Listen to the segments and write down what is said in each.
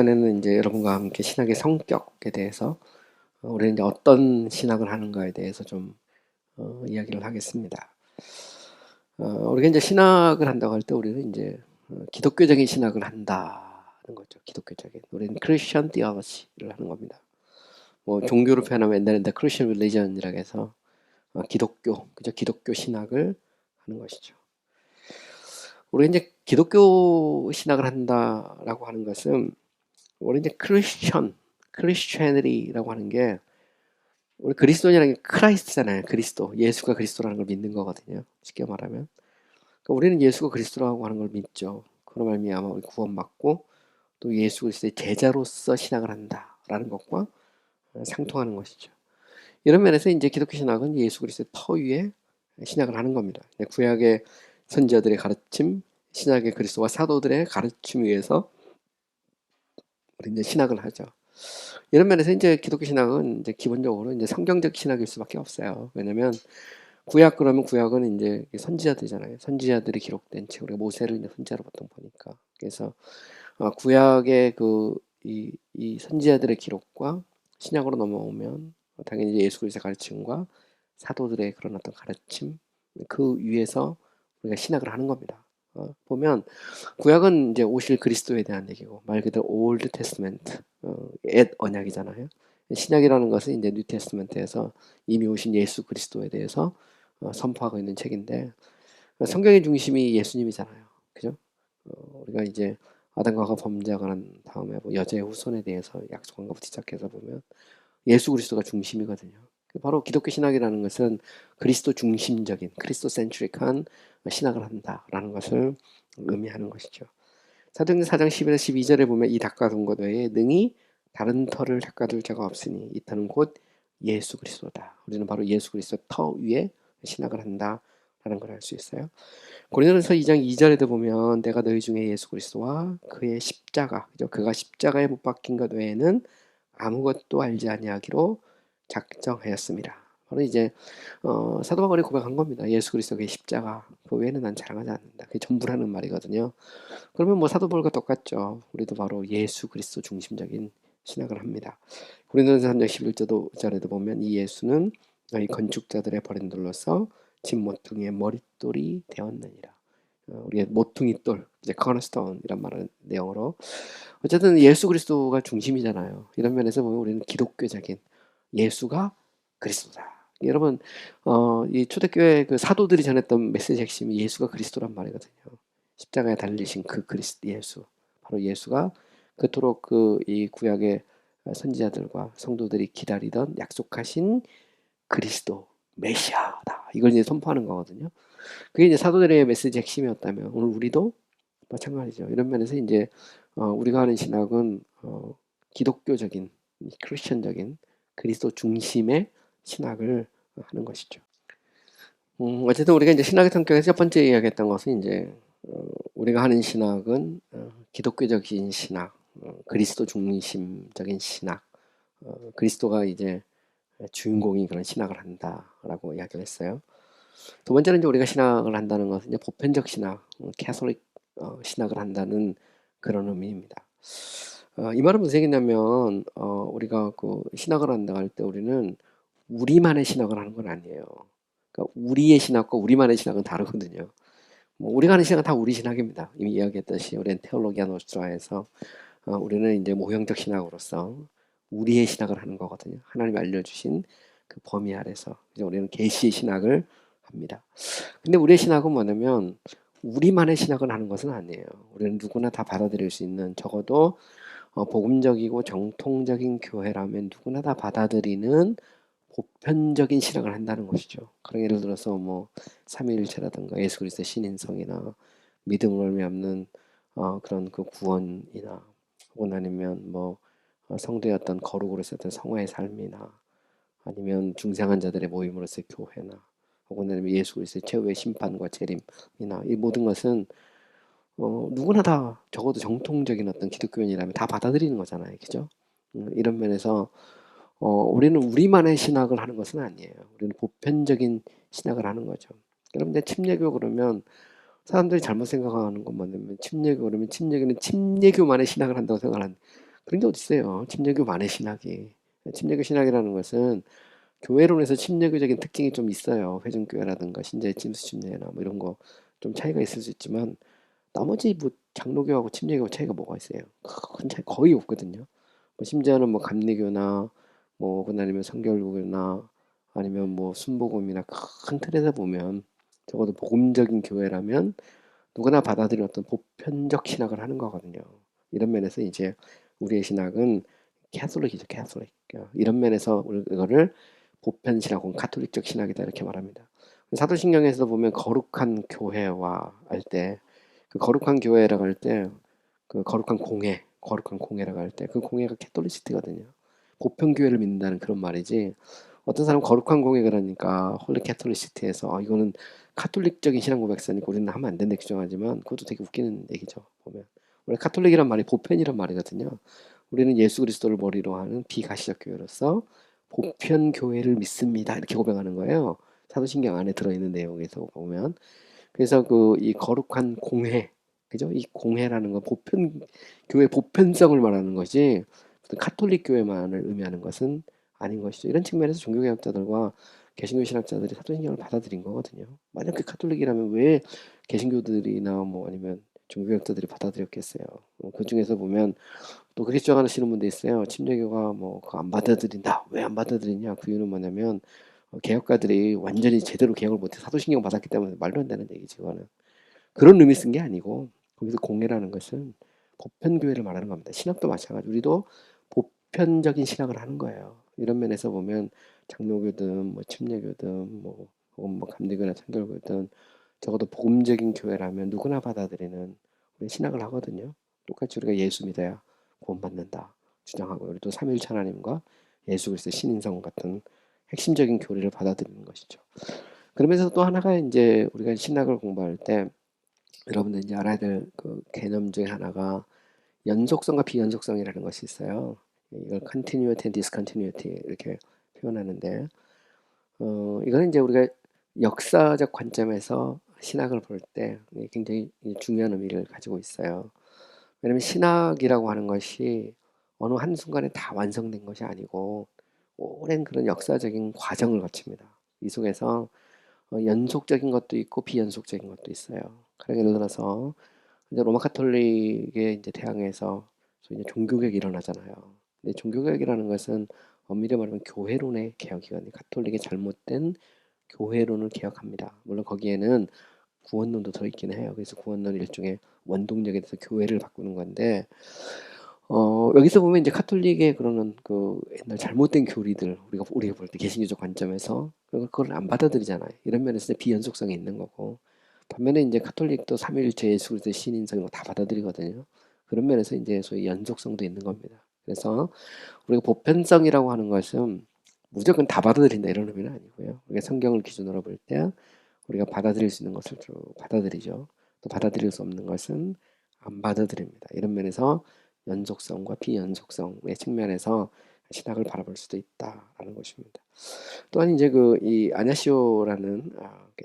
시간에는 이제 여러분과 함께 신학의 성격에 대해서 우리는 이제 어떤 신학을 하는가에 대해서 좀 이야기를 하겠습니다. 우리가 이제 신학을 한다고 할 때 우리는 이제 기독교적인 신학을 한다는 거죠. 기독교적인. 우리는 크리스천 디올로지를 하는 겁니다. 뭐 종교로 표현하면 옛날에 크리스천 릴리전이라고 해서 기독교, 그죠? 기독교 신학을 하는 것이죠. 우리가 이제 기독교 신학을 한다라고 하는 것은 우리 이제 크리스천리티라고 하는 게 우리 그리스도인이라는 게 크라이스트잖아요. 그리스도, 예수가 그리스도라는 걸 믿는 거거든요. 쉽게 말하면. 그러니까 우리는 예수가 그리스도라고 하는 걸 믿죠. 그로 말미암아 우리 구원받고 또 예수 그리스도의 제자로서 신학을 한다라는 것과 상통하는 것이죠. 이런 면에서 이제 기독교 신학은 예수 그리스도의 터 위에 신학을 하는 겁니다. 구약의 선지자들의 가르침, 신약의 그리스도와 사도들의 가르침 위에서 우리 이제 신학을 하죠. 이런 면에서 이제 기독교 신학은 이제 기본적으로 이제 성경적 신학일 수밖에 없어요. 왜냐면 구약 그러면 구약은 이제 선지자들이잖아요. 선지자들이 기록된 책, 우리가 모세를 이제 선지자로 보통 보니까. 그래서 구약의 이 선지자들의 기록과 신약으로 넘어오면 당연히 이제 예수 그리스도의 가르침과 사도들의 그런 어떤 가르침 그 위에서 우리가 신학을 하는 겁니다. 보면 구약은 이제 오실 그리스도에 대한 얘기고 말 그대로 올드 테스트멘트, 옛 언약이잖아요. 신약이라는 것은 이제 뉴 테스트멘트에서 이미 오신 예수 그리스도에 대해서 선포하고 있는 책인데 성경의 중심이 예수님이잖아요. 그죠? 우리가 이제 아담과 하와 범죄가 난 다음에 뭐 여자의 후손에 대해서 약속한 것부터 시작해서 보면 예수 그리스도가 중심이거든요. 바로 기독교 신학이라는 것은 그리스도 중심적인, 크리스토 센트릭한 신학을 한다라는 것을 의미하는 것이죠. 사도행전 4장 11에서 12절에 보면 이 닦아둔 것 외에 능히 다른 터를 닦아둘 자가 없으니 이 터는 곧 예수 그리스도다. 우리는 바로 예수 그리스도 터 위에 신학을 한다라는 걸 알 수 있어요. 고린도전서 2장 2절에도 보면 내가 너희 중에 예수 그리스도와 그의 십자가, 그가 십자가에 못 박힌 것 외에는 아무것도 알지 아니하기로 작정하였습니다. 바로 이제 사도 바울이 고백한 겁니다. 예수 그리스도의 십자가 그 외에는 난 자랑하지 않는다. 그게 전부라는 말이거든요. 그러면 뭐 사도 바울과 똑같죠. 우리도 바로 예수 그리스도 중심적인 신학을 합니다. 고린도전서 3장 11절에도 보면 이 예수는 이 건축자들의 버림돌로서 집 모퉁이의 머릿돌이 되었느니라. 우리의 모퉁이 돌, 이제 커너스톤이란 말은 내용으로 어쨌든 예수 그리스도가 중심이잖아요. 이런 면에서 보면 우리는 기독교적인 예수가 그리스도다. 여러분, 이 초대교회 그 사도들이 전했던 메시지 핵심이 예수가 그리스도란 말이거든요. 십자가에 달리신 그 그리스도 예수, 바로 예수가 그토록 이 구약의 선지자들과 성도들이 기다리던 약속하신 그리스도 메시아다. 이걸 이제 선포하는 거거든요. 그게 이제 사도들의 메시지 핵심이었다면 오늘 우리도 마찬가지죠. 이런 면에서 이제 우리가 하는 신학은 기독교적인 크리스천적인 그리스도 중심의 신학을 하는 것이죠. 어쨌든 우리가 이제 신학의 성격에서 첫 번째 이야기했던 것은 이제 우리가 하는 신학은 기독교적인 신학, 그리스도 중심적인 신학, 그리스도가 이제 주인공인 그런 신학을 한다라고 이야기를 했어요. 두 번째는 이제 우리가 신학을 한다는 것은 이제 보편적 신학, 캐톨릭 신학을 한다는 그런 의미입니다. 이 말은 무슨 얘기냐면 우리가 그 신학을 한다 할 때 우리는 우리만의 신학을 하는 건 아니에요. 그러니까 우리의 신학과 우리만의 신학은 다르거든요. 뭐 우리가 하는 신학은 다 우리 신학입니다. 이미 이야기했듯이 우리는 테올로기아 노스트라에서 우리는 이제 모형적 신학으로서 우리의 신학을 하는 거거든요. 하나님이 알려주신 그 범위 아래서 이제 우리는 계시의 신학을 합니다. 근데 우리의 신학은 뭐냐면 우리만의 신학을 하는 것은 아니에요. 우리는 누구나 다 받아들일 수 있는 적어도 복음적이고 정통적인 교회라면 누구나 다 받아들이는 보편적인 신학을 한다는 것이죠. 그런 예를 들어서 뭐 삼위일체라든가 예수 그리스도의 신인성이나 믿음을 의미하는 그런 그 구원이나 혹은 아니면 뭐 성도의 어떤 거룩으로서 어떤 성화의 삶이나 아니면 중생한 자들의 모임으로서의 교회나 혹은 아니면 예수 그리스도의 최후의 심판과 재림이나 이 모든 것은 누구나 다 적어도 정통적인 어떤 기독교인이라면 다 받아들이는 거잖아요. 그죠? 이런 면에서 우리는 우리만의 신학을 하는 것은 아니에요. 우리는 보편적인 신학을 하는 거죠. 여러분, 이제 침례교 그러면 사람들이 잘못 생각하는 건 뭐냐면 침례교 그러면 침례교는 침례교만의 신학을 한다고 생각하는 그런 게 어딨어요. 침례교 만의 신학이. 침례교 신학이라는 것은 교회론에서 침례교적인 특징이 좀 있어요. 회중교회라든가 신자의 찜수 침례나 뭐 이런 거 좀 차이가 있을 수 있지만 나머지 뭐 장로교하고 침례교 차이가 뭐가 있어요? 큰 차이 거의 없거든요. 뭐 심지어는 뭐 감리교나 뭐 그다음에 성결교나 아니면 뭐 순복음이나 큰 틀에서 보면 적어도 복음적인 교회라면 누구나 받아들이는 어떤 보편적 신학을 하는 거거든요. 이런 면에서 이제 우리의 신학은 캐톨릭이죠, 캐톨릭. 이런 면에서 이거를 보편 신학 혹은 카톨릭적 신학이다 이렇게 말합니다. 사도신경에서 보면 거룩한 교회와 할 때, 그 거룩한 교회라고 할 때, 그 거룩한 공회라고 할 때, 그 공회가 캐톨리시티거든요. 보편 교회를 믿는다는 그런 말이지. 어떤 사람 거룩한 공회 그러니까 홀리 캐톨리시티에서 이거는 카톨릭적인 신앙 고백서니까 우리는 하면 안 된다 규정하지만 그것도 되게 웃기는 얘기죠. 보면 원래 카톨릭이란 말이 보편이란 말이거든요. 우리는 예수 그리스도를 머리로 하는 비가시적 교회로서 보편 교회를 믿습니다. 이렇게 고백하는 거예요. 사도신경 안에 들어있는 내용에서 보면 그래서 그 이 거룩한 공회 그죠? 이 공회라는 건 보편 교회 보편성을 말하는 거지 카톨릭 교회만을 의미하는 것은 아닌 것이죠. 이런 측면에서 종교개혁자들과 개신교 신학자들이 사도신경을 받아들인 거거든요. 만약 그 카톨릭이라면 왜 개신교들이나 뭐 아니면 종교개혁자들이 받아들였겠어요. 그 중에서 보면 또 그렇게 주장하시는 분도 있어요. 침례교가 뭐 그거 안 받아들인다. 왜 안 받아들이냐? 그 이유는 뭐냐면 개혁가들이 완전히 제대로 개혁을 못해 사도신경 받았기 때문에 말도 안 되는 얘기지 그거는. 그런 의미 쓴 게 아니고 거기서 공예라는 것은 보편교회를 말하는 겁니다. 신학도 마찬가지. 우리도 보편적인 신학을 하는 거예요. 이런 면에서 보면 장로교든 뭐 침례교든 뭐 혹은 뭐 감리교나 청결교든 적어도 복음적인 교회라면 누구나 받아들이는 우리 신학을 하거든요. 똑같이 우리가 예수 믿어야 구원받는다 주장하고 우리도 삼위일체 하나님과 예수 그리스도 신인성 같은 핵심적인 교리를 받아들이는 것이죠. 그러면서 또 하나가 이제 우리가 신학을 공부할 때 여러분들 이제 알아야 될 그 개념 중에 하나가 연속성과 비연속성이라는 것이 있어요. 이걸 continuity and discontinuity 이렇게 표현하는데 이거는 이제 우리가 역사적 관점에서 신학을 볼 때 굉장히 중요한 의미를 가지고 있어요. 왜냐면 신학이라고 하는 것이 어느 한순간에 다 완성된 것이 아니고 오랜 그런 역사적인 과정을 거칩니다. 이 속에서 연속적인 것도 있고 비연속적인 것도 있어요. 그러니까 예를 들어서 이제 로마 카톨릭의 이제 대항해서 소위 이제 종교개혁이 일어나잖아요. 근데 종교개혁이라는 것은 엄밀히 말하면 교회론의 개혁이거든요. 카톨릭의 잘못된 교회론을 개혁합니다. 물론 거기에는 구원론도 들어있긴 해요. 그래서 구원론은 일종의 원동력에 대해서 교회를 바꾸는 건데 여기서 보면 이제 카톨릭의 그러는 그 옛날 잘못된 교리들 우리가 볼 때 개신교적 관점에서 그걸 안 받아들이잖아요. 이런 면에서 비연속성이 있는 거고 반면에 이제 카톨릭도 삼위일체 예수 그리스도의 신인성 다 받아들이거든요. 그런 면에서 이제 소위 연속성도 있는 겁니다. 그래서 우리가 보편성이라고 하는 것은 무조건 다 받아들인다 이런 의미는 아니고요. 우리가 성경을 기준으로 볼 때 우리가 받아들일 수 있는 것을 쭉 받아들이죠. 또 받아들일 수 없는 것은 안 받아들입니다. 이런 면에서 연속성과 비연속성의 측면에서 신학을 바라볼 수도 있다라는 것입니다. 또한 이제 그 이 아냐시오라는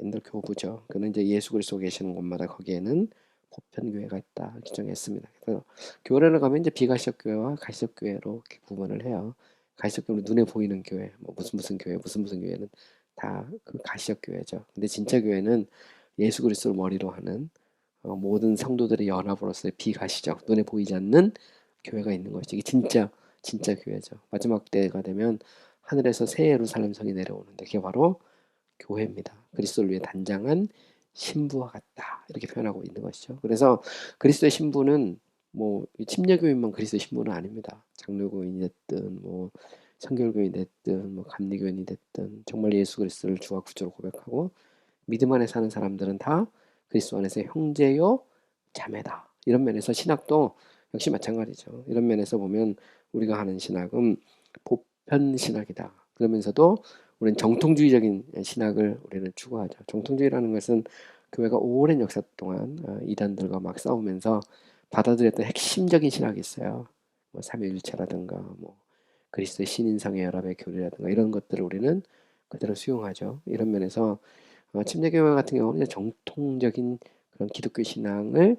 옛날 교부죠. 그는 이제 예수 그리스도 계시는 곳마다 거기에는 보편 교회가 있다 규정했습니다. 그래서 교회를 가면 이제 비가시적 교회와 가시적 교회로 이렇게 구분을 해요. 가시적 교회는 눈에 보이는 교회, 뭐 무슨 교회, 무슨 교회는 다 그 가시적 교회죠. 근데 진짜 교회는 예수 그리스도를 머리로 하는 모든 성도들의 연합으로서의 비가시적 눈에 보이지 않는 교회가 있는 것이죠. 이게 진짜 교회죠. 마지막 때가 되면 하늘에서 새 예루살렘 성이 내려오는데 그게 바로 교회입니다. 그리스도를 위해 단장한 신부와 같다 이렇게 표현하고 있는 것이죠. 그래서 그리스도의 신부는 뭐 침례교인만 그리스도의 신부는 아닙니다. 장로교인이 됐든 뭐 성결교인이 됐든 뭐 감리교인이 됐든 정말 예수 그리스도를 주와 구주로 고백하고 믿음 안에 사는 사람들은 다 그리스도 안에서 형제요 자매다. 이런 면에서 신학도 역시 마찬가지죠. 이런 면에서 보면 우리가 하는 신학은 보편 신학이다. 그러면서도 우리는 정통주의적인 신학을 우리는 추구하죠. 정통주의라는 것은 교회가 오랜 역사 동안 이단들과 막 싸우면서 받아들였던 핵심적인 신학이 있어요. 뭐 삼위일체라든가 뭐 그리스도의 신인성의 연합의 교리라든가 이런 것들을 우리는 그대로 수용하죠. 이런 면에서 침례교회 같은 경우는 정통적인 그런 기독교 신앙을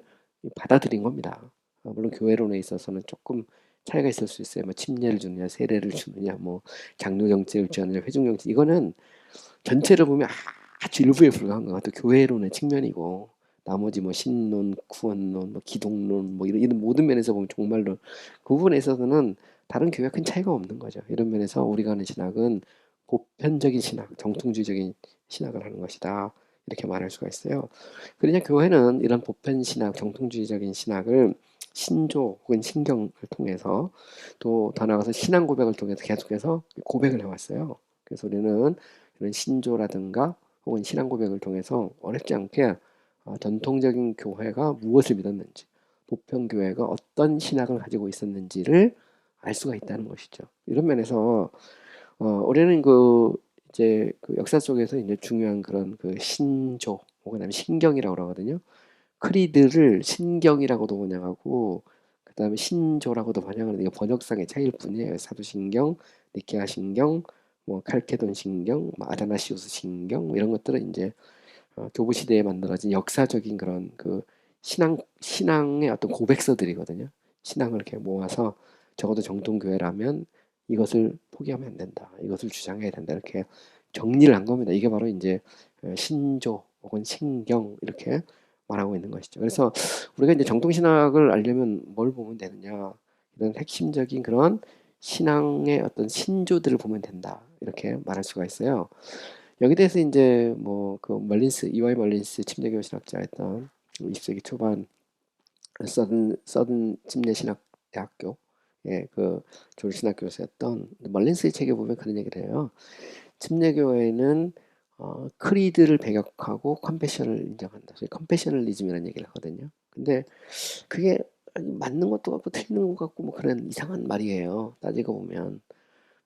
받아들인 겁니다. 물론 교회론에 있어서는 조금 차이가 있을 수 있어요. 뭐 침례를 주느냐, 세례를 주느냐, 뭐 장로 정책을 주느냐, 회중 정책. 이거는 전체를 보면 아주 일부에 불과한 것 같아요. 교회론의 측면이고 나머지 뭐 신론, 구원론, 뭐 기독론, 뭐 이런 모든 면에서 보면 정말로 그 부분에 있어서는 다른 교회와 큰 차이가 없는 거죠. 이런 면에서 우리가 하는 신학은 보편적인 신학, 정통주의적인 신학을 하는 것이다. 이렇게 말할 수가 있어요. 그러냐 교회는 이런 보편 신학, 정통주의적인 신학을 신조 혹은 신경을 통해서 또 더 나아가서 신앙 고백을 통해서 계속해서 고백을 해왔어요. 그래서 우리는 이런 신조라든가 혹은 신앙 고백을 통해서 어렵지 않게 전통적인 교회가 무엇을 믿었는지, 보편 교회가 어떤 신학을 가지고 있었는지를 알 수가 있다는 것이죠. 이런 면에서 우리는 이제 그 역사 속에서 이제 중요한 그런 그 신조 혹은 신경이라고 그러거든요. 크리드를 신경이라고도 번역하고 그다음에 신조라고도 번역하는 이게 번역상의 차이일 뿐이에요. 사도신경, 니케아 신경, 뭐 칼케돈 신경, 뭐 아다나시우스 신경 뭐 이런 것들은 이제 교부 시대에 만들어진 역사적인 그런 그 신앙의 어떤 고백서들이거든요. 신앙을 이렇게 모아서 적어도 정통교회라면 이것을 포기하면 안 된다. 이것을 주장해야 된다. 이렇게 정리를 한 겁니다. 이게 바로 이제 신조 혹은 신경 이렇게 말하고 있는 것이죠. 그래서 우리가 이제 정통신학을 알려면 뭘 보면 되느냐. 이런 핵심적인 그런 신앙의 어떤 신조들을 보면 된다. 이렇게 말할 수가 있어요. 여기 대해서 이제 뭐 그 멀린스 이와이 멀린스 침례교 신학자였던 20세기 초반 서든 침례신학 대학교 그 졸신학 교수였던 멀린스의 책에 보면 그런 얘기를 해요. 침례교회는 크리드를 배격하고 컴패션을 인정한다. 그래서 컴패셔널리즘이라는 얘기를 하거든요. 근데 그게 맞는 것도 같고 틀리는 것 같고 뭐 그런 이상한 말이에요. 따지고 보면.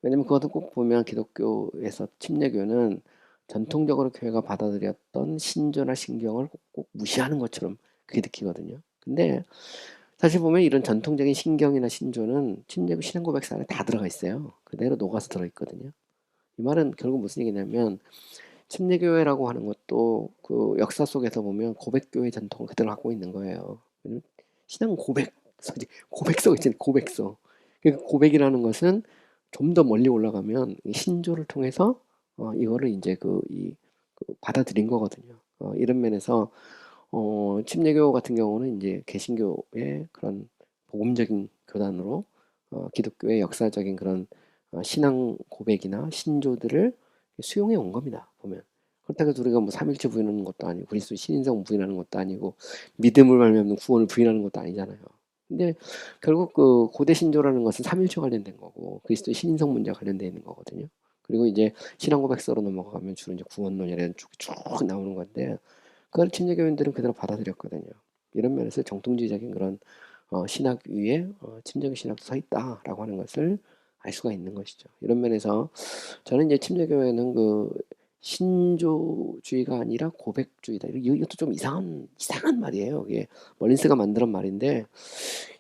왜냐면 그것도 꼭 보면 기독교에서 침례교는 전통적으로 교회가 받아들였던 신조나 신경을 꼭 무시하는 것처럼 그게 느끼거든요. 근데 사실 보면 이런 전통적인 신경이나 신조는 침례교 신앙고백서 안에 다 들어가 있어요. 그대로 녹아서 들어있거든요. 이 말은 결국 무슨 얘기냐면 침례교회라고 하는 것도 그 역사 속에서 보면 고백교회 전통을 그대로 갖고 있는 거예요. 신앙 고백서 있잖아요. 고백서. 그 고백이라는 것은 좀 더 멀리 올라가면 신조를 통해서 이거를 이제 받아들인 거거든요. 이런 면에서 침례교 같은 경우는 이제 개신교의 그런 복음적인 교단으로 기독교의 역사적인 그런 신앙 고백이나 신조들을 수용해 온 겁니다. 보면. 그렇다고 해서 우리가 뭐 삼일체 부인하는 것도 아니고 그리스도 신인성 부인하는 것도 아니고 믿음을 말미암는 구원을 부인하는 것도 아니잖아요. 근데 결국 그 고대 신조라는 것은 삼일체 관련된 거고 그리스도 신인성 문제와 관련되어 있는 거거든요. 그리고 이제 신앙 고백서로 넘어가면 주로 이제 구원론이라는 쪽이 쭉 나오는 건데 그걸 침례교인들은 그대로 받아들였거든요. 이런 면에서 정통주의적인 그런 신학 위에 침례교 신학도 서 있다라고 하는 것을 알 수가 있는 것이죠. 이런 면에서 저는 이제 침례교회는 그 신조주의가 아니라 고백주의다. 이것도 좀 이상한 말이에요. 이게 멀린스가 만든 말인데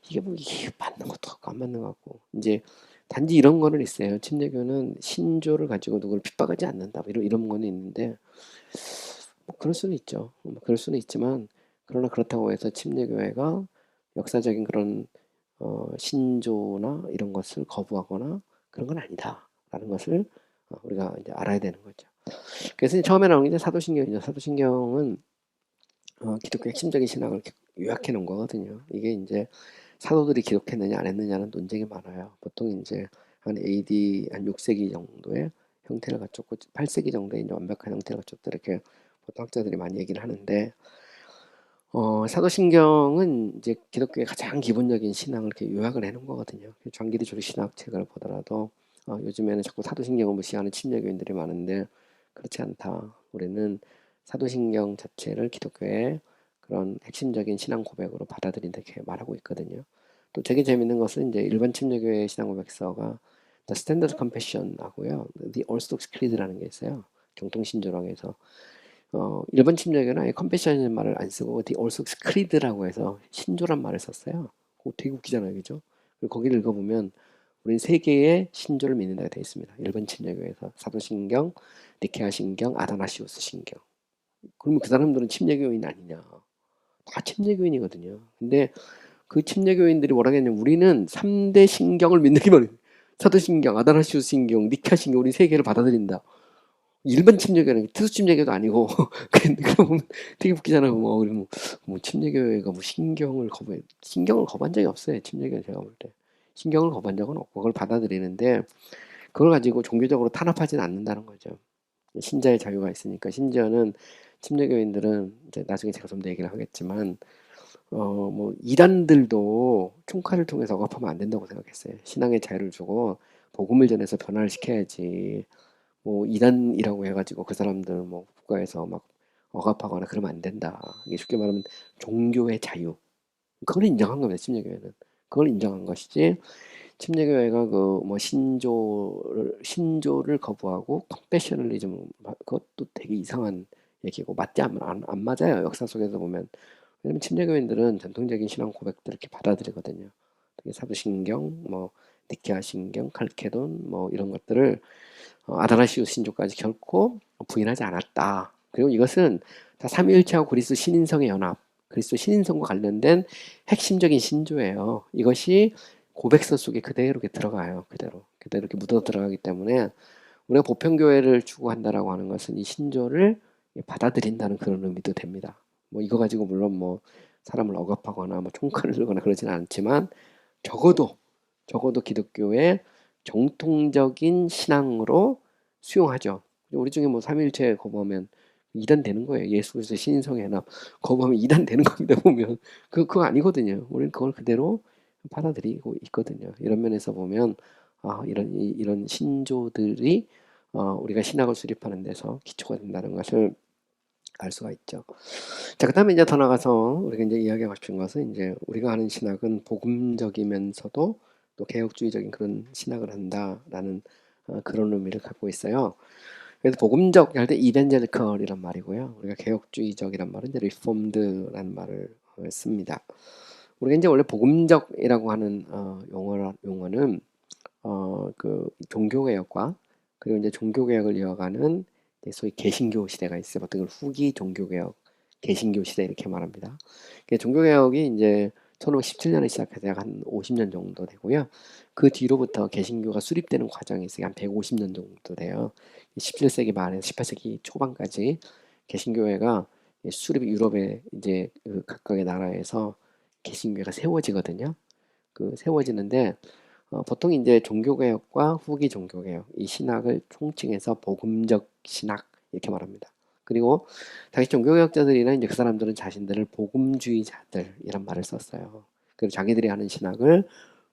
이게 뭐 이게 맞는 것도 같고 안 맞는 것 같고 이제 단지 이런 거는 있어요. 침례교는 신조를 가지고 누구를 핍박하지 않는다. 이런 거는 있는데 뭐 그럴 수는 있죠. 뭐 그럴 수는 있지만 그러나 그렇다고 해서 침례교회가 역사적인 그런 신조나 이런 것을 거부하거나 그런 건 아니다라는 것을 우리가 이제 알아야 되는 거죠. 그래서 이제 처음에 나오는 게 사도신경이죠. 사도신경은 기독교 핵심적인 신학을 이렇게 요약해 놓은 거거든요. 이게 이제 사도들이 기록했느냐 안 했느냐는 논쟁이 많아요. 보통 이제 한 AD 한 6세기 정도의 형태를 갖췄고 8세기 정도의 이제 완벽한 형태를 갖췄다 이렇게 보통 학자들이 많이 얘기를 하는데 사도신경은 이제 기독교의 가장 기본적인 신앙을 이렇게 요약을 해놓은 거거든요. 장기리 조리 신학책을 보더라도 요즘에는 자꾸 사도신경을 무시하는 침례교인들이 많은데 그렇지 않다. 우리는 사도신경 자체를 기독교의 그런 핵심적인 신앙 고백으로 받아들인다 이렇게 말하고 있거든요. 또 되게 재밌는 것은 이제 일반 침례교의 신앙 고백서가 The Standard Confession하고요, The Orthodox Creed라는 게 있어요. 정통신조라고 해서 일본 침례교는 아예 confession이라는 말을 안 쓰고 The Orthodox Creed라고 해서 신조란 말을 썼어요. 그거 되게 웃기잖아요, 그죠? 그리고 거기를 읽어보면 우리는 세 개의 신조를 믿는다고 되어 있습니다. 일본 침례교에서 사도신경, 니케아 신경, 아다나시우스 신경. 그러면 그 사람들은 침례교인 아니냐? 다 침례교인이거든요. 근데 그 침례교인들이 뭐라 했냐면 우리는 3대 신경을 믿는기만 해요. 사도신경, 아다나시우스 신경, 니케아 신경, 우리 세 개를 받아들인다. 일반 침례교는 특수 침례교도 아니고 그거 보면 되게 웃기잖아요. 뭐 침례교회가 뭐 신경을 거부한 적이 없어요. 침례교회 제가 볼 때 신경을 거부한 적은 없고 그걸 받아들이는데 그걸 가지고 종교적으로 탄압하지는 않는다는 거죠. 신자의 자유가 있으니까. 심지어는 침례교인들은 이제 나중에 제가 좀 더 얘기를 하겠지만 뭐 이단들도 총칼을 통해서 억압하면 안 된다고 생각했어요. 신앙의 자유를 주고 복음을 전해서 변화를 시켜야지. 뭐 이단이라고 해가지고 그 사람들 뭐 국가에서 막 억압하거나 그러면 안 된다. 이게 쉽게 말하면 종교의 자유. 그걸 인정한 겁니다. 침례교회는. 그걸 인정한 것이지. 침례교회가 그 뭐 신조를 거부하고 컴패셔널리즘 그것도 되게 이상한 얘기고 맞지 안 맞아요. 역사 속에서 보면. 왜냐면 침례교인들은 전통적인 신앙 고백들을 이렇게 받아들이거든요. 특히 사도신경, 뭐 니케아 신경, 칼케돈 뭐 이런 것들을 아다나시우스 신조까지 결코 부인하지 않았다. 그리고 이것은 다 삼위일체하고 그리스도 신인성의 연합, 그리스도 신인성과 관련된 핵심적인 신조예요. 이것이 고백서 속에 그대로 이렇게 들어가요. 그대로 이렇게 묻어 들어가기 때문에 우리가 보편교회를 추구한다라고 하는 것은 이 신조를 받아들인다는 그런 의미도 됩니다. 뭐 이거 가지고 물론 뭐 사람을 억압하거나 뭐 총칼을 들거나 그러지는 않지만 적어도 기독교의 정통적인 신앙으로 수용하죠. 우리 중에 뭐 삼위일체 거부하면 이단 되는 거예요. 예수 그리스도 신인성의 연합 거부하면 이단 되는 겁니다. 보면 그거 아니거든요. 우리는 그걸 그대로 받아들이고 있거든요. 이런 면에서 보면 이런 신조들이 우리가 신학을 수립하는 데서 기초가 된다는 것을 알 수가 있죠. 자, 그다음에 이제 더 나가서 우리가 이제 이야기하고 싶은 것은 이제 우리가 하는 신학은 복음적이면서도 또 개혁주의적인 그런 신학을 한다라는 그런 의미를 갖고 있어요. 그래서 복음적 할 때 이벤젤리컬이란 말이고요. 우리가 개혁주의적이란 말은 이제 리폼드라는 말을 씁니다. 우리가 이제 원래 복음적이라고 하는 용어는 그 종교개혁과 그리고 이제 종교개혁을 이어가는 소위 개신교 시대가 있어요. 보통 후기 종교개혁, 개신교 시대 이렇게 말합니다. 종교개혁이 이제 1517년에 시작해서 약 한 50년 정도 되고요. 그 뒤로부터 개신교가 수립되는 과정이 있어요. 한 150년 정도 돼요. 17세기 말에서 18세기 초반까지 개신교회가 수립 유럽의 이제 그 각각의 나라에서 개신교회가 세워지거든요. 그 세워지는데 보통 이제 종교개혁과 후기 종교개혁 이 신학을 총칭해서 복음적 신학 이렇게 말합니다. 그리고 당시 종교개혁자들이나 이제 그 사람들은 자신들을 복음주의자들 이런 말을 썼어요. 그리고 자기들이 하는 신학을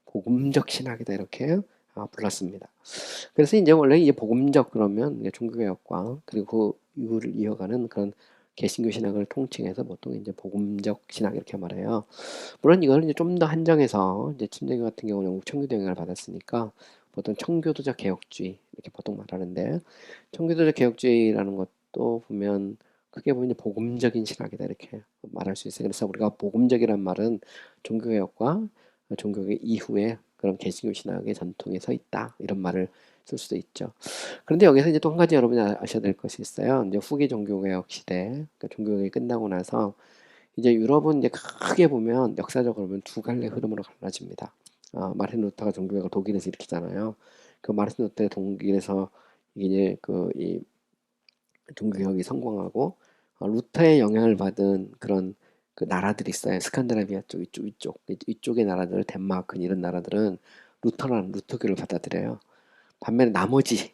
복음적 신학이다 이렇게 불렀습니다. 그래서 이제 원래 이제 복음적 그러면 이제 종교개혁과 그리고 그 이후를 이어가는 그런 개신교 신학을 통칭해서 보통 이제 복음적 신학 이렇게 말해요. 물론 이거는 이제 좀 더 한정해서 이제 침례교 같은 경우는 영국 청교도 영향을 받았으니까 보통 청교도적 개혁주의 이렇게 보통 말하는데 청교도적 개혁주의라는 것도 보면 크게 보면 복음적인 신학이다 이렇게 말할 수 있어요. 그래서 우리가 복음적이란 말은 종교개혁과 종교개혁 이후에 그런 개신교 신학의 전통에 서 있다 이런 말을 쓸 수도 있죠. 그런데 여기서 이제 또 한 가지 여러분이 아셔야 될 것이 있어요. 이제 후기 종교개혁 시대, 그러니까 종교개혁이 끝나고 나서 이제 유럽은 이제 크게 보면 역사적으로 보면 두 갈래 흐름으로 갈라집니다. 마르틴 루터가 종교개혁을 독일에서 일으키잖아요. 그 마르틴 루터의 독일에서 이제 이 종교개혁이 성공하고 루터의 영향을 받은 그런 그 나라들이 있어요. 스칸디나비아 쪽 이쪽의 나라들, 덴마크 이런 나라들은 루터교를 받아들여요. 반면에 나머지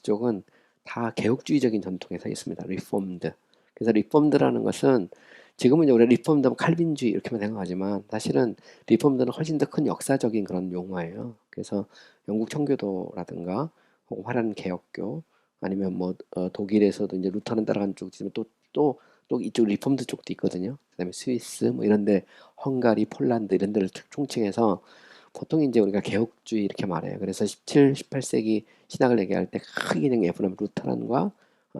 쪽은 다 개혁주의적인 전통에 서 있습니다. 리폼드. 그래서 리폼드라는 것은 지금은 이제 우리가 리폼드하면 칼빈주의 이렇게만 생각하지만 사실은 리폼드는 훨씬 더 큰 역사적인 그런 용어예요. 그래서 영국 청교도라든가 혹은 화란 개혁교 아니면 뭐 독일에서도 이제 루터는 따라간 쪽이지만 또 이쪽 리폼드 쪽도 있거든요. 그다음에 스위스 뭐 이런데 헝가리, 폴란드 이런 데를 총칭해서 보통 이제 우리가 개혁주의 이렇게 말해요. 그래서 17, 18세기 신학을 얘기할 때 크게 얘기하면 루터란과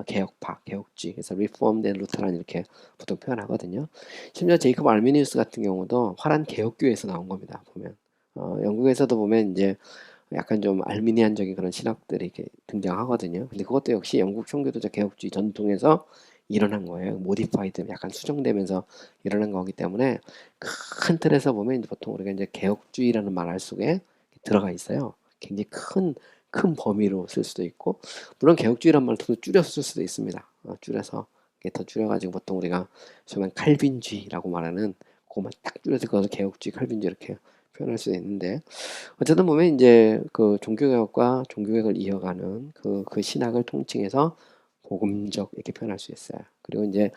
개혁파, 개혁주의, 그래서 리폼드 앤 루터란 이렇게 보통 표현하거든요. 심지어 제이콥 알미니우스 같은 경우도 화란 개혁교에서 나온 겁니다. 보면 영국에서도 보면 이제 약간 좀 알미니안적인 그런 신학들이 이렇게 등장하거든요. 근데 그것도 역시 영국 청교도적 개혁주의 전통에서 일어난 거예요. 모디파이드 약간 수정되면서 일어난 거기 때문에 큰 틀에서 보면 이제 보통 우리가 이제 개혁주의라는 말 속에 들어가 있어요. 굉장히 큰 범위로 쓸 수도 있고, 물론 개혁주의란 말을 더 줄여서 쓸 수도 있습니다. 줄여서 이게 더 줄여가지고 보통 우리가 소위 칼빈주의라고 말하는 그것만 딱 줄여서 그것을 개혁주의, 칼빈주의 이렇게 표현할 수도 있는데, 어쨌든 보면 이제 그 종교개혁과 종교개혁을 이어가는 그 신학을 통칭해서 복음적 이렇게 표현할 수 있어요. 그리고 이제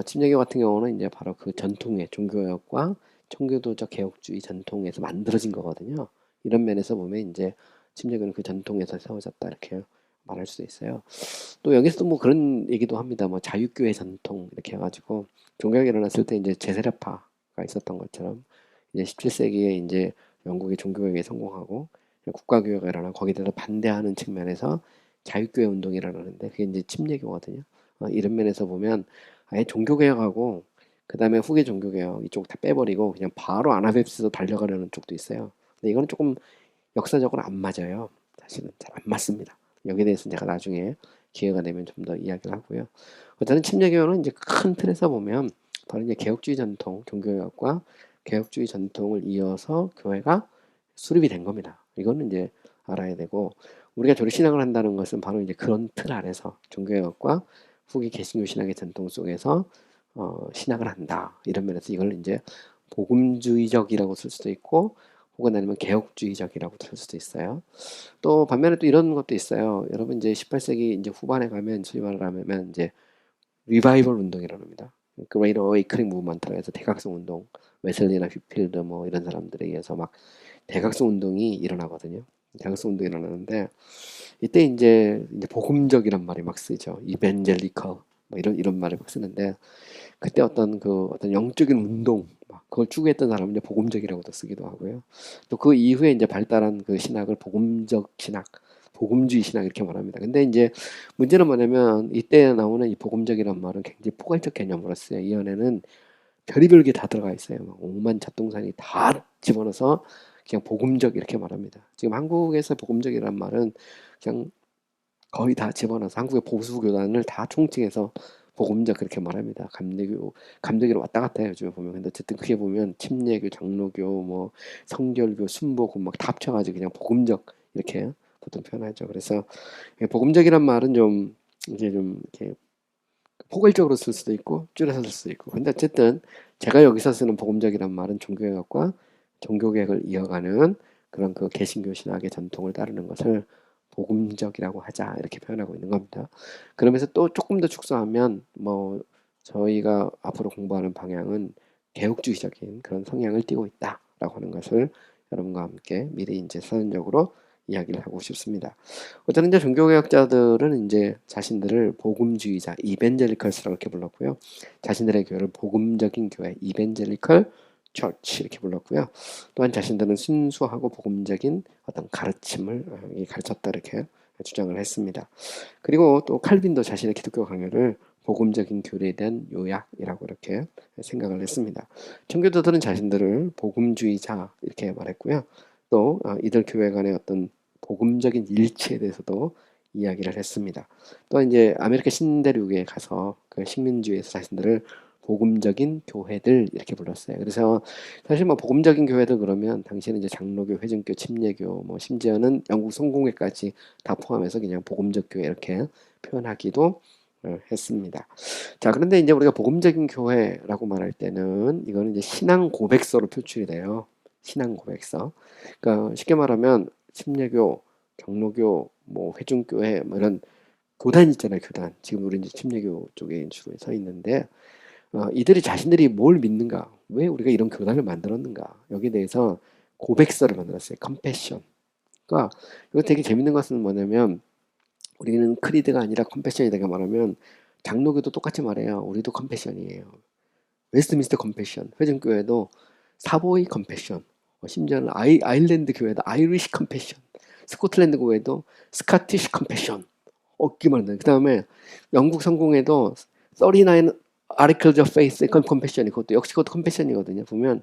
침례교 같은 경우는 이제 바로 그 전통의 종교개혁과 청교도적 개혁주의 전통에서 만들어진 거거든요. 이런 면에서 보면 이제 침례교는 그 전통에서 세워졌다 이렇게 말할 수도 있어요. 또 여기서도 뭐 그런 얘기도 합니다. 뭐 자유교회 전통 이렇게 해가지고 종교개혁이 일어났을 때 이제 제세례파가 있었던 것처럼 이제 17세기에 이제 영국의 종교개혁에 성공하고 국가교회가 일어나 거기에 대해서 반대하는 측면에서 자유교회 운동이 일어나는데 그게 이제 침례교거든요. 이런 면에서 보면 아예 종교개혁하고 그 다음에 후계 종교개혁 이쪽 다 빼버리고 그냥 바로 아나베프스로 달려가려는 쪽도 있어요. 근데 이거는 조금 역사적으로 안 맞아요. 사실은 잘 안 맞습니다. 여기에 대해서 제가 나중에 기회가 되면 좀 더 이야기를 하고요. 어쨌든 침례교회는 이제 큰 틀에서 보면 바로 이제 개혁주의 전통, 종교개혁과 개혁주의 전통을 이어서 교회가 수립이 된 겁니다. 이거는 이제 알아야 되고, 우리가 조리 신앙을 한다는 것은 바로 이제 그런 틀 아래서 종교개혁과 후기 개신교 신학의 전통 속에서 신학을 한다. 이런 면에서 이걸 이제 복음주의적이라고 쓸 수도 있고, 혹은 아니면 개혁주의적이라고 쓸 수도 있어요. 또 반면에 또 이런 것도 있어요. 여러분 이제 18세기 이제 후반에 가면 소위 말하면 이제 리바이벌 운동이라고 합니다. Great Awakening Movement라고 해서 대각성 운동, 웨슬리나 휘필드 뭐 이런 사람들에 의해서 막 대각성 운동이 일어나거든요. 대각성 운동이 일어나는데 이때 이제 복음적이란 말이 막 쓰죠. 이벤젤리컬 뭐 이런 말을 막 쓰는데 그때 어떤 영적인 운동 막 그걸 추구했던 사람은 이제 복음적이라고도 쓰기도 하고요. 또 그 이후에 이제 발달한 그 신학을 복음적 신학, 복음주의 신학 이렇게 말합니다. 근데 이제 문제는 뭐냐면 이때 나오는 이 복음적이란 말은 굉장히 포괄적 개념으로 써요. 이 안에는 별의별 게 다 들어가 있어요. 막 오만 잡동사니 다 집어넣어서 그냥 복음적 이렇게 말합니다. 지금 한국에서 복음적이란 말은 그냥 거의 다 집어넣어서 한국의 보수 교단을 다 총칭해서 복음적 그렇게 말합니다. 감리교로 왔다 갔다 해요. 요즘에 보면. 근데 어쨌든 그게 보면 침례교, 장로교, 뭐 성결교, 순복음 막 다 합쳐가지고 그냥 복음적 이렇게 보통 표현하죠. 그래서 복음적이란 말은 좀 이제 좀 이렇게 포괄적으로 쓸 수도 있고 줄여서 쓸 수도 있고. 근데 어쨌든 제가 여기서 쓰는 복음적이란 말은 종교개혁과 종교개혁을 이어가는 그런 그 개신교 신학의 전통을 따르는 것을 복음적이라고 하자 이렇게 표현하고 있는 겁니다. 그러면서 또 조금 더 축소하면 뭐 저희가 앞으로 공부하는 방향은 개혁주의적인 그런 성향을 띠고 있다라고 하는 것을 여러분과 함께 미리 이제 서론적으로 이야기를 하고 싶습니다. 어쨌든 이제 종교개혁자들은 이제 자신들을 복음주의자, 이벤젤리컬스라고 이렇게 불렀고요. 자신들의 교회를 복음적인 교회, 이벤젤리컬 처치 이렇게 불렀고요. 또한 자신들은 순수하고 복음적인 어떤 가르침을 가르쳤다 이렇게 주장을 했습니다. 그리고 또 칼빈도 자신의 기독교 강요를 복음적인 교리에 대한 요약이라고 이렇게 생각을 했습니다. 청교도들은 자신들을 복음주의자 이렇게 말했고요. 또 이들 교회 간의 어떤 복음적인 일치에 대해서도 이야기를 했습니다. 또 이제 아메리카 신대륙에 가서 그 식민주의에서 자신들을 복음적인 교회들 이렇게 불렀어요. 그래서 사실 뭐 복음적인 교회들 그러면 당시에는 이제 장로교, 회중교, 침례교, 뭐 심지어는 영국 성공회까지 다 포함해서 그냥 복음적 교회 이렇게 표현하기도 했습니다. 자, 그런데 이제 우리가 복음적인 교회라고 말할 때는 이거는 이제 신앙 고백서로 표출이 돼요. 신앙 고백서. 그러니까 쉽게 말하면 침례교, 장로교, 뭐 회중교회 뭐 이런 교단 있잖아요, 교단. 지금 우리 이제 침례교 쪽에 주로 서 있는데 이들이 자신들이 뭘 믿는가, 왜 우리가 이런 교단을 만들었는가, 여기에 대해서 고백서를 만들었어요. 컴패션. 그러니까 이거 되게 재밌는 것은 뭐냐면 우리는 크리드가 아니라 컴패션이다 말하면 장로교도 똑같이 말해요. 우리도 컴패션이에요. 웨스트민스터 컴패션, 회중교회도 사보이 컴패션, 심지어는 아일랜드 교회도 아이리시 컴패션, 스코틀랜드 교회도 스카티시 컴패션, 없기만 해. 그 다음에 영국 성공회도 39 Articles of Faith 컴패션이 그것도 컴패션이거든요. 보면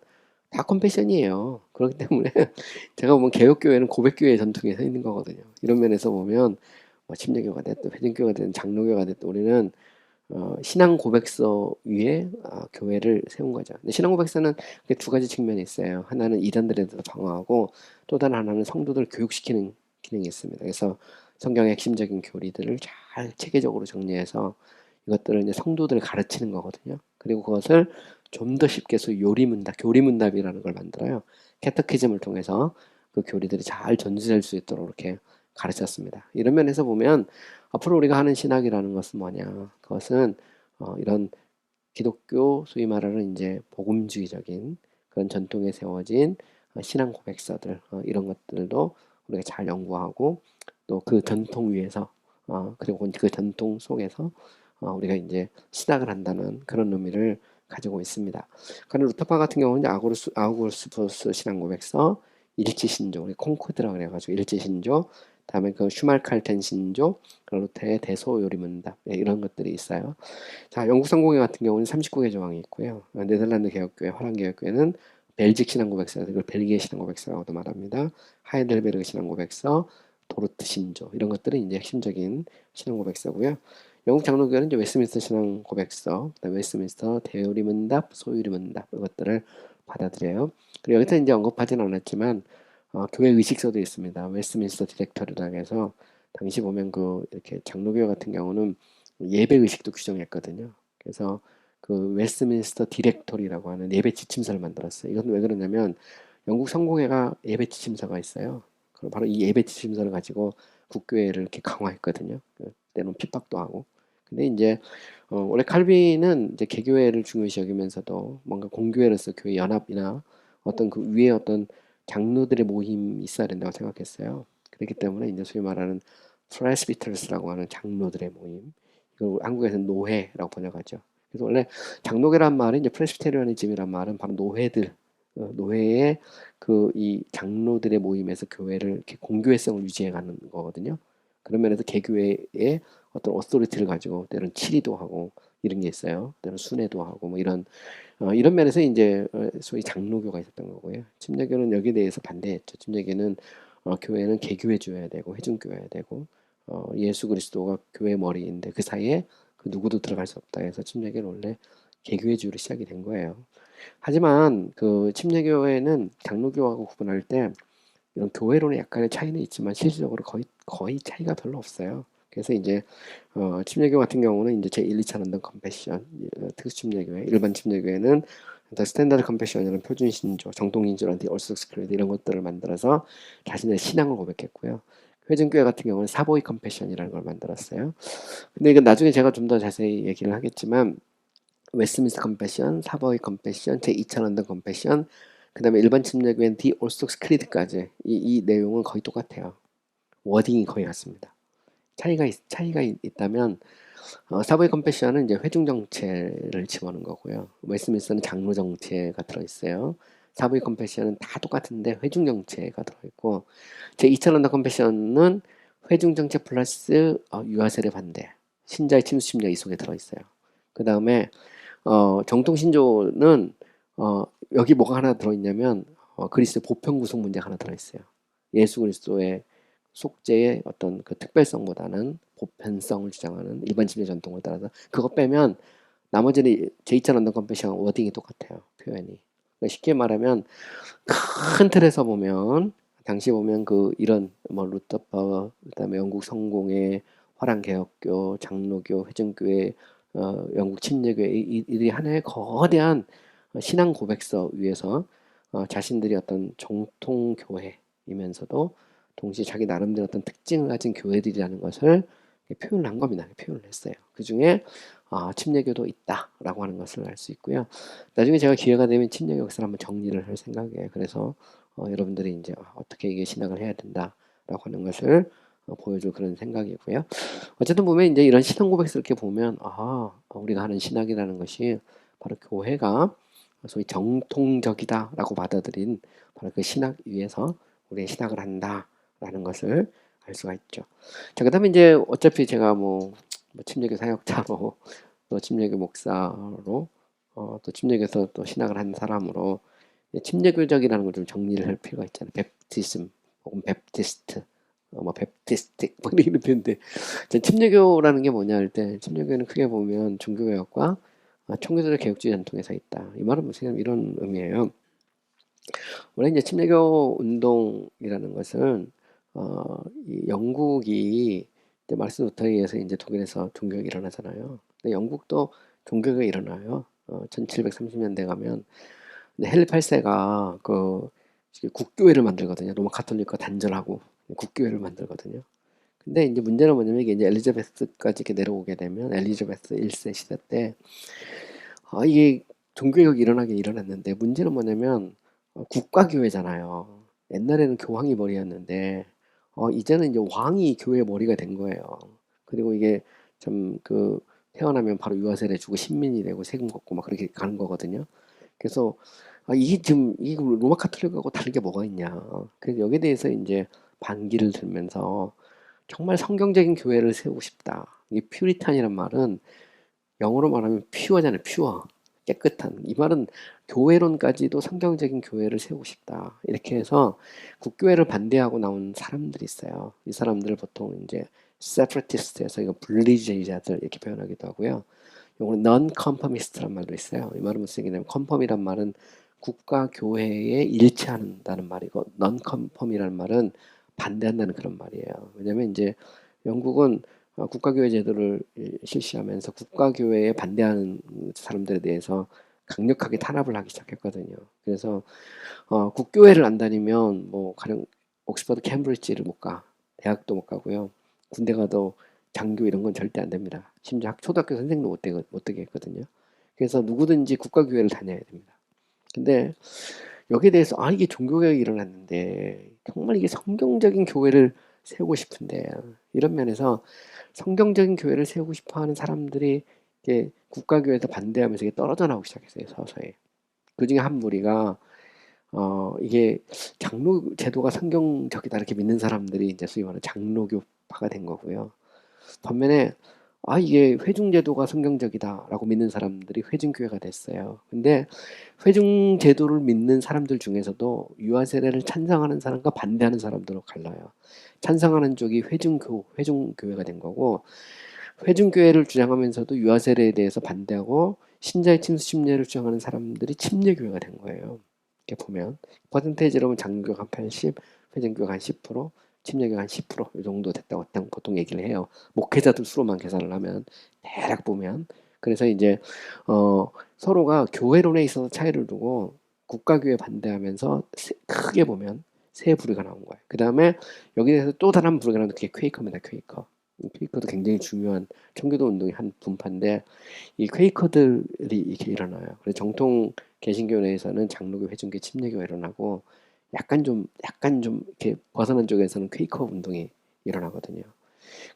다 컴패션이에요. 그렇기 때문에 제가 보면 개혁교회는 고백교회 전통에 서 있는 거거든요. 이런 면에서 보면 뭐 침례교가 됐든 회중교가 됐든 장로교가 됐든 우리는 신앙 고백서 위에 교회를 세운 거죠. 근데 신앙 고백서는 두 가지 측면이 있어요. 하나는 이단들에 대해서 방어하고 또 다른 하나는 성도들 교육시키는 기능이 있습니다. 그래서 성경의 핵심적인 교리들을 잘 체계적으로 정리해서 이것들을 이제 성도들을 가르치는 거거든요. 그리고 그것을 좀 더 쉽게 해서 요리문답, 교리문답이라는 걸 만들어요. 캐터키즘을 통해서 그 교리들이 잘 전수될 수 있도록 이렇게 가르쳤습니다. 이런 면에서 보면 앞으로 우리가 하는 신학이라는 것은 뭐냐? 그것은 이런 기독교 소위 말하는 이제 복음주의적인 그런 전통에 세워진 신앙 고백서들 이런 것들도 우리가 잘 연구하고 또 그 전통 위에서 그리고 그 전통 속에서 우리가 이제 시작을 한다는 그런 의미를 가지고 있습니다. 그러니까 루터파 같은 경우는 이제 아우구스투스 신앙 고백서, 일지신조, 우리 콩코드라 그래가지고 일지신조, 다음에 그 슈말칼텐 신조, 루터의 대소요리문답 이런 것들이 있어요. 자, 영국 성공회 같은 경우는 39개 조항이 있고요. 네덜란드 개혁교회, 화랑개혁교회는 벨직 신앙고백서, 그걸 벨기에 신앙고백서라고도 말합니다. 하이델베르그 신앙고백서, 도르트 신조 이런 것들은 이제 핵심적인 신앙고백서고요. 영국 장로교회는 이제 웨스민스터 신앙고백서, 그다음에 웨스민스터 대요리문답, 소요리문답 이것들을 받아들여요. 그리고 여기서 이제 언급하지는 않았지만 교회 의식서도 있습니다. 웨스민스터 디렉터리라고 해서 당시 보면 그 이렇게 장로교회 같은 경우는 예배 의식도 규정했거든요. 그래서 그 웨스민스터 디렉토리라고 하는 예배 지침서를 만들었어요. 이건 왜 그러냐면 영국 성공회가 예배 지침서가 있어요. 그럼 바로 이 예배 지침서를 가지고 국교회를 이렇게 강화했거든요. 때론 핍박도 하고. 근데 이제 원래 칼빈은 이제 개교회를 중요시 여기면서도 뭔가 공교회로서 교회 연합이나 어떤 그 위에 어떤 장로들의 모임이 있어야 된다고 생각했어요. 그렇기 때문에 이제 소위 말하는 프레스비터스라고 하는 장로들의 모임, 이걸 한국에서는 노회라고 번역하죠. 그래서 원래 장로교란 말은 이제 프레스비테리아니즘이란 말은 바로 노회들, 노회의 그 이 장로들의 모임에서 교회를 이렇게 공교회성을 유지해가는 거거든요. 그런 면에서 개교회의 어떤 어소리티를 가지고 때로는 치리도 하고 이런 게 있어요. 때로는 순회도 하고 뭐 이런 면에서 이제 소위 장로교가 있었던 거고요. 침례교는 여기에 대해서 반대했죠. 침례교는 교회는 개교회주여야 되고 회중교여야 되고 예수 그리스도가 교회 머리인데 그 사이에 그 누구도 들어갈 수 없다 해서 침례교는 원래 개교회주로 시작이 된 거예요. 하지만 그 침례교회는 장로교하고 구분할 때 이런 교회론의 약간의 차이는 있지만 실질적으로 거의 차이가 별로 없어요. 그래서 이제 침례교 같은 경우는 이제 제 1, 2차 런던 컨페션, 특수 침례교회, 일반 침례교회는 스탠다드 컨페션이라는 표준 신조, 정통 인조라는 얼소스 크리드 이런 것들을 만들어서 자신의 신앙을 고백했고요. 회중교회 같은 경우는 사보이 컨페션이라는 걸 만들었어요. 근데 이건 나중에 제가 좀 더 자세히 얘기를 하겠지만 웨스트민스터 컨페션, 사보이 컨페션, 제 2차 런던 컨페션, 그다음에 일반 침례교회는 디 올소스 크리드까지 이 내용은 거의 똑같아요. 워딩이 거의 같습니다. 차이가 있다면 사보이 컨페션은 이제 회중 정체를 집어넣은 거고요. 웨스트민스터는 장로 정체가 들어있어요. 사보이 컨페션은 다 똑같은데 회중 정체가 들어있고 제 2차 런던 컨페션은 회중 정체 플러스 유아 세례 반대, 신자의 침수 심리가 이 속에 들어있어요. 그 다음에 정통 신조는 여기 뭐가 하나 들어있냐면 그리스도의 보편 구속 문제가 하나 들어있어요. 예수 그리스도의 속죄의 어떤 그 특별성보다는 보편성을 주장하는 일반 침례 전통을 따라서 그거 빼면 나머지는 제2차 런던 컨페션 워딩이 똑같아요. 표현이. 그러니까 쉽게 말하면 큰 틀에서 보면 당시 보면 그 이런 뭐 루터파 그다음에 영국 성공회 화랑개혁교 장로교 회중교회 영국 침례교회 이들이 하나의 거대한 신앙 고백서 위에서 자신들이 어떤 정통 교회이면서도 동시에 자기 나름대로 어떤 특징을 가진 교회들이라는 것을 표현을 한 겁니다. 표현을 했어요. 그 중에 침례교도 있다라고 하는 것을 알 수 있고요. 나중에 제가 기회가 되면 침례교 역사를 한번 정리를 할 생각이에요. 그래서 여러분들이 이제 어떻게 이게 신학을 해야 된다라고 하는 것을 보여줄 그런 생각이고요. 어쨌든 보면 이제 이런 신앙 고백을 이렇게 보면 우리가 하는 신학이라는 것이 바로 교회가 소위 정통적이다라고 받아들인 바로 그 신학 위에서 우리의 신학을 한다라는 것을 알 수가 있죠. 자, 그다음에 이제 어차피 제가 뭐 침례교 사역자로 또 침례교 목사로 또 침례교에서 또 신학을 한 사람으로 침례교적이라는 걸 좀 정리를 할 필요가 있잖아요. 베프티즘 혹은 베프티스트 뭐 베프티스틱 뭐 이런 이름인데 침례교라는 게 뭐냐 할 때 침례교는 크게 보면 종교개혁과 총교제적 개혁주의 전통에서 있다. 이 말은 무슨 이런 의미예요. 원래 이제 침례교 운동이라는 것은 이 영국이 이제 마르틴 루터에 의해서 이제 독일에서 종교가 일어나잖아요. 근데 영국도 종교가 일어나요. 1730년대 가면 헨리 8세가 그 국교회를 만들거든요. 로마 카톨릭과 단절하고 국교회를 만들거든요. 근데 이제 문제는 뭐냐면 이게 이제 엘리자베스까지 이렇게 내려오게 되면 엘리자베스 1세 시대 때 이게 종교개혁이 일어나긴 일어났는데 문제는 뭐냐면 국가교회잖아요. 옛날에는 교황이 머리였는데 이제는 이제 왕이 교회 머리가 된 거예요. 그리고 이게 참 그 태어나면 바로 유아세례 주고 신민이 되고 세금 걷고 막 그렇게 가는 거거든요. 그래서 이게 지금 이 로마 카톨릭하고 다른 게 뭐가 있냐. 그래서 여기에 대해서 이제 반기를 들면서 정말 성경적인 교회를 세우고 싶다. 이 퓨리탄이란 말은 영어로 말하면 퓨어잖아요. 퓨어. 깨끗한. 이 말은 교회론까지도 성경적인 교회를 세우고 싶다. 이렇게 해서 국교회를 반대하고 나온 사람들이 있어요. 이 사람들을 보통 이제 세퍼레티스트에서 이거 분리주의자들 이렇게 표현하기도 하고요. 요거는 non-conformist란 말도 있어요. 이 말은 무슨 얘기냐면 conform이란 말은 국가 교회에 일치한다는 말이고 non-conform이라는 말은 반대한다는 그런 말이에요. 왜냐면 이제 영국은 국가교회 제도를 실시하면서 국가교회에 반대하는 사람들에 대해서 강력하게 탄압을 하기 시작했거든요. 그래서 국교회를 안 다니면 뭐 가령 옥스퍼드 캠브리지를 못 가, 대학도 못 가고요. 군대 가도 장교 이런 건 절대 안 됩니다. 심지어 초등학교 선생도 못 되게 했거든요. 그래서 누구든지 국가교회를 다녀야 됩니다. 근데 여기에 대해서 이게 종교개혁이 일어났는데 정말 이게 성경적인 교회를 세우고 싶은데 이런 면에서 성경적인 교회를 세우고 싶어하는 사람들이 이게 국가교회에서 반대하면서 이게 떨어져 나오기 시작했어요. 서서히. 그 중에 한 무리가 이게 장로 제도가 성경적이다 이렇게 믿는 사람들이 이제 소위 말하는 장로교파가 된 거고요. 반면에 이게 회중제도가 성경적이다라고 믿는 사람들이 회중교회가 됐어요. 근데 회중제도를 믿는 사람들 중에서도 유아세례를 찬성하는 사람과 반대하는 사람들로 갈라요. 찬성하는 쪽이 회중교회가 된 거고 회중교회를 주장하면서도 유아세례에 대해서 반대하고 신자의 침수 침례를 주장하는 사람들이 침례교회가 된 거예요. 이렇게 보면 퍼센테이지로 보면 장로교가 한 80, 회중교가 한 10%, 침례교가 한 10%이 정도 됐다고 보통 얘기를 해요. 목회자들 수로만 계산을 하면 대략 보면 그래서 이제 서로가 교회론에 있어서 차이를 두고 국가교회 반대하면서 크게 보면 세 부류가 나온 거예요. 그 다음에 여기에 대해서 또 다른 부류가 나오는데 그게 퀘이커입니다. 퀘이커. 퀘이커도 굉장히 중요한 청교도 운동의 한 분파인데 이 퀘이커들이 이렇게 일어나요. 그래서 정통 개신교 내에서는 장로교, 회중교, 침례교가 일어나고 약간 좀 이렇게 벗어난 쪽에서는 퀘이커 운동이 일어나거든요.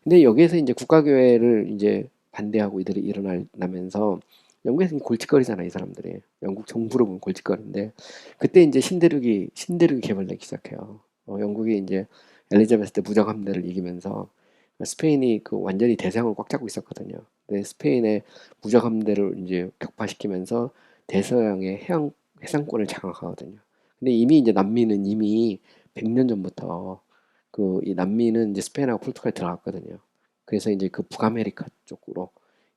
근데 여기에서 이제 국가교회를 이제 반대하고 이들이 일어나면서 영국에서 골칫거리잖아요, 이 사람들이. 영국 정부로 보면 골칫거리인데 그때 이제 신대륙이 개발되기 시작해요. 영국이 이제 엘리자베스 때 무장 함대를 이기면서 스페인이 그 완전히 대서양을 꽉 잡고 있었거든요. 근데 스페인의 무장 함대를 이제 격파시키면서 대서양의 해상권을 장악하거든요. 근데 이미 이제 남미는 이미 100년 전부터 이 남미는 이제 스페인하고 포르투갈에 들어갔거든요. 그래서 이제 그 북아메리카 쪽으로